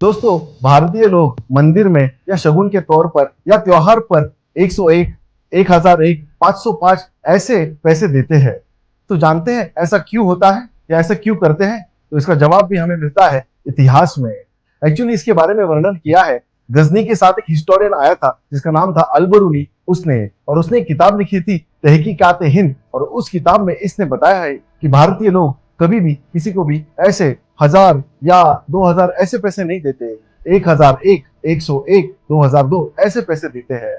दोस्तों, भारतीय लोग मंदिर में या शगुन के तौर पर या त्योहार पर 101, 1001, 505 ऐसे पैसे देते हैं। तो जानते हैं ऐसा क्यों होता है या ऐसा क्यों करते हैं? तो इसका जवाब भी हमें मिलता है इतिहास में। एक्चुअली इसके बारे में वर्णन किया है गजनी के साथ एक हिस्टोरियन आया था जिसका नाम था अलबरूनी। उसने एक किताब लिखी थी तहकीकात हिंद, और उस किताब में इसने बताया है कि भारतीय लोग कभी भी किसी को भी ऐसे 1000 या 2000 ऐसे पैसे नहीं देते। 1001, 101, 2002 ऐसे पैसे देते हैं।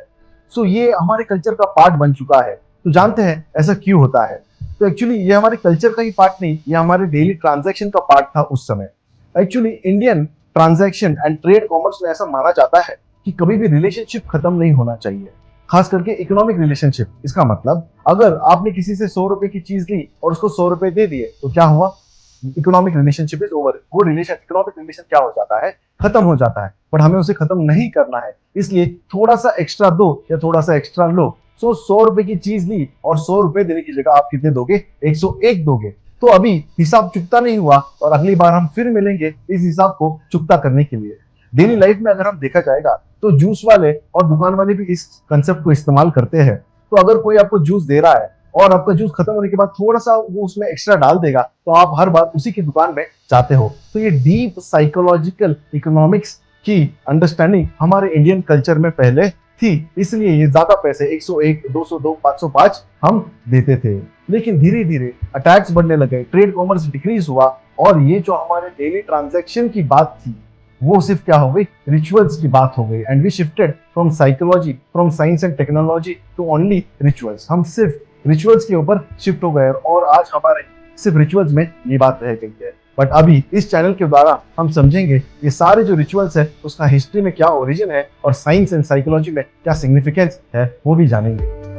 सो ये हमारे कल्चर का पार्ट बन चुका है। तो जानते हैं ऐसा क्यों होता है? तो एक्चुअली ये हमारे कल्चर का ही पार्ट नहीं, ये हमारे डेली ट्रांजैक्शन का पार्ट था उस समय। Actually Indian transaction and trade commerce में ऐसा माना जाता है कि कभी भी रिलेशनशिप खत्म नहीं होना चाहिए, खास करके इकोनॉमिक रिलेशनशिप। इसका मतलब अगर आपने किसी से 100 रुपए की चीज ली और उसको 100 रुपए दे दिए तो क्या हुआ? Economic relationship is over. वो रिलेशन, इकोनॉमिक रिलेशन क्या हो जाता है? खत्म हो जाता है। बट हमें उसे खत्म नहीं करना है, इसलिए थोड़ा सा एक्स्ट्रा दो या थोड़ा सा एक्स्ट्रा लो। 100 रुपए की चीज ली और 100 रुपए देने की जगह आप कितने दोगे? 101 दोगे। तो अभी हिसाब चुकता नहीं हुआ और अगली बार हम फिर मिलेंगे इस हिसाब को चुकता करने के लिए। डेली लाइफ में अगर हम देखा जाएगा तो जूस वाले और दुकान वाले भी इस कंसेप्ट को इस्तेमाल करते हैं। तो अगर कोई आपको जूस दे रहा है और आपका जूस खत्म होने के बाद थोड़ा सा वो उसमें एक्स्ट्रा डाल देगा, तो आप हर बार उसी की दुकान में जाते हो। तो ये डीप साइकोलॉजिकल इकोनॉमिक्स की अंडरस्टैंडिंग हमारे इंडियन कल्चर में पहले थी, इसलिए ये ज्यादा पैसे 101, 202, 505 हम देते थे। लेकिन धीरे धीरे अटैक्स बढ़ने लगे, ट्रेड कॉमर्स डिक्रीज हुआ, और ये जो हमारे डेली ट्रांजैक्शन की बात थी वो सिर्फ क्या हो गई? रिचुअल्स की बात हो गई। And we shifted from psychology, from science and technology to only rituals. हम सिर्फ रिचुअल्स के ऊपर शिफ्ट हो गए और आज हमारे सिर्फ रिचुअल्स में ये बात रह गई है। बट अभी इस चैनल के द्वारा हम समझेंगे ये सारे जो रिचुअल्स है उसका हिस्ट्री में क्या ओरिजिन है और साइंस एंड साइकोलॉजी में क्या सिग्निफिकेंस है, वो भी जानेंगे।